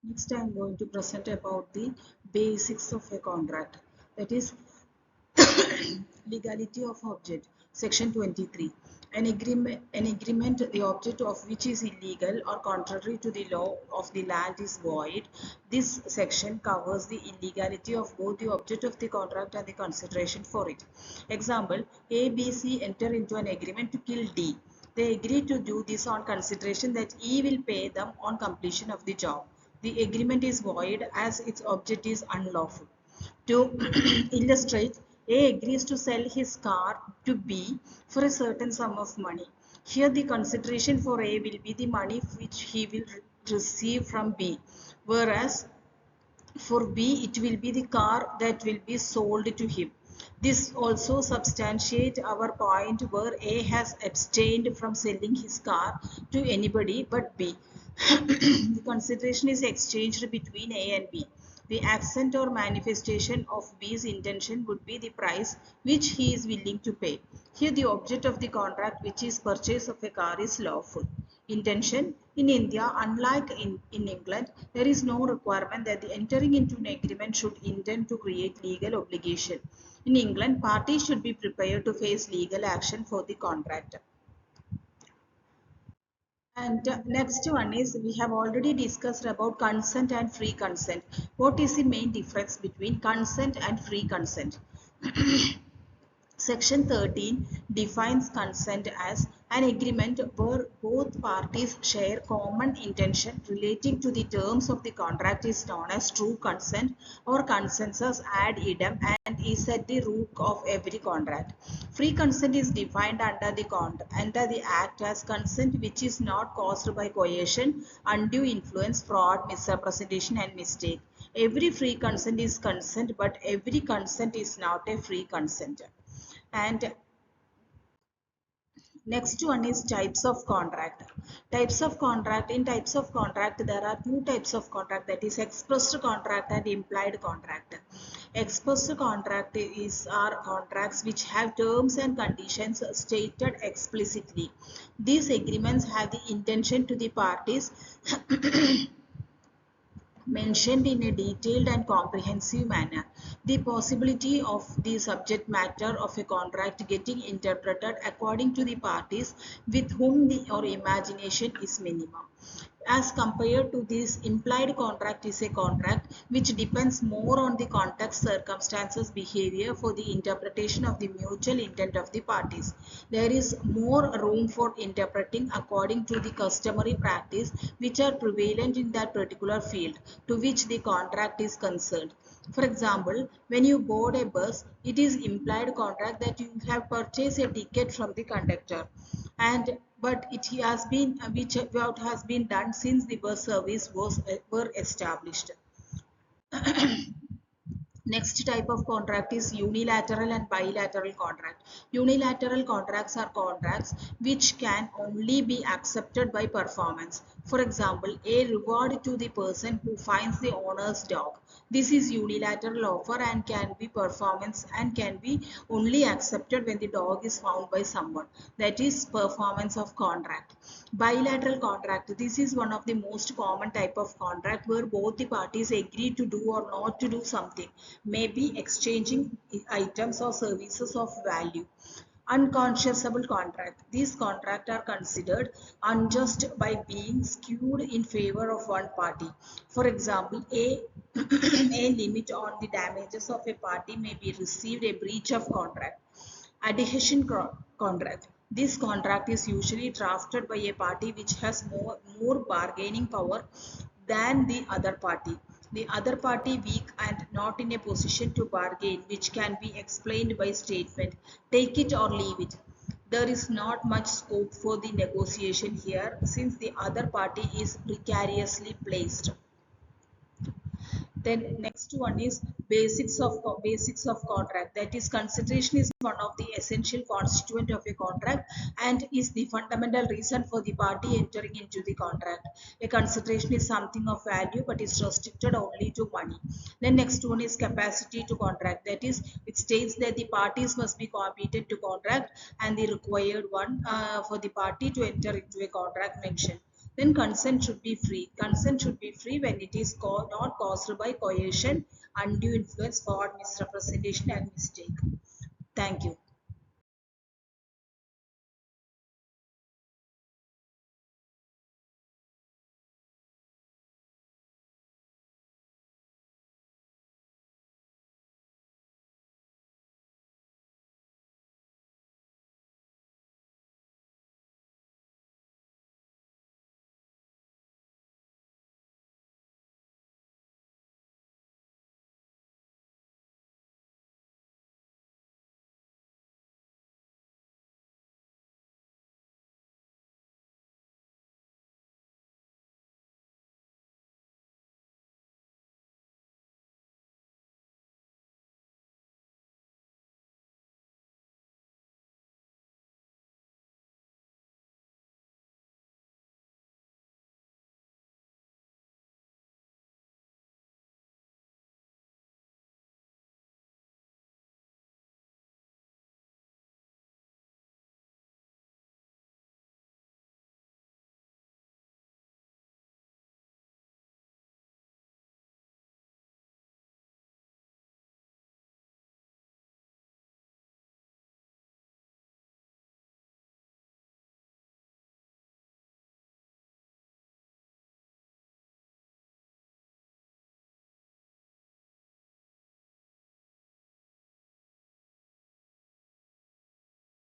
Next, I am going to present about the basics of a contract. That is legality of object. Section 23. An agreement, the object of which is illegal or contrary to the law of the land is void. This section covers the illegality of both the object of the contract and the consideration for it. Example: A, B, C enter into an agreement to kill D. They agree to do this on consideration that E will pay them on completion of the job. The agreement is void as its object is unlawful. To illustrate, A agrees to sell his car to B for a certain sum of money. Here the consideration for A will be the money which he will receive from B, whereas for B it will be the car that will be sold to him. This also substantiates our point where A has abstained from selling his car to anybody but B. The consideration is exchanged between A and B. The accent or manifestation of B's intention would be the price which he is willing to pay. Here the object of the contract, which is purchase of a car, is lawful. Intention: in India, unlike in England, there is no requirement that the entering into an agreement should intend to create legal obligation. In England, parties should be prepared to face legal action for the contract. And next one is, we have already discussed about consent and free consent. What is the main difference between consent and free consent? Section 13 defines consent as an agreement where both parties share common intention relating to the terms of the contract is known as true consent or consensus ad idem and is at the root of every contract. Free consent is defined under the Act as consent which is not caused by coercion, undue influence, fraud, misrepresentation and mistake. Every free consent is consent, but every consent is not a free consent. And next one is types of contract. Types of contract, there are two types of contract, that is expressed contract and implied contract. Expressed contract is are contracts which have terms and conditions stated explicitly. These agreements have the intention to the parties mentioned in a detailed and comprehensive manner. The possibility of the subject matter of a contract getting interpreted according to the parties with whom the or imagination is minimum. As compared to this, implied contract is a contract which depends more on the context, circumstances, behavior for the interpretation of the mutual intent of the parties. There is more room for interpreting according to the customary practice which are prevalent in that particular field to which the contract is concerned. For example, when you board a bus, it is implied contract that you have purchased a ticket from the conductor, and but it has been which what has been done since the bus service was were established. Next type of contract is unilateral and bilateral contract. Unilateral contracts are contracts which can only be accepted by performance. For example, a reward to the person who finds the owner's dog. This is unilateral offer and can be performance and can be only accepted when the dog is found by someone. That is performance of contract. Bilateral contract. This is one of the most common type of contract where both the parties agree to do or not to do something, maybe exchanging items or services of value. Unconscionable contract. These contracts are considered unjust by being skewed in favor of one party. For example, a limit on the damages of a party may be received a breach of contract. Adhesion contract. This contract is usually drafted by a party which has more bargaining power than the other party. The other party weak and not in a position to bargain, which can be explained by statement, take it or leave it. There is not much scope for the negotiation here since the other party is precariously placed. Then next one is basics of contract. That is, consideration is one of the essential constituent of a contract and is the fundamental reason for the party entering into the contract. A consideration is something of value but is restricted only to money. Then next one is capacity to contract. That is, it states that the parties must be competent to contract and the required one for the party to enter into a contract mentioned. then consent should be free. Consent should be free when it is not caused by coercion, undue influence, fraud, misrepresentation, and mistake. Thank you.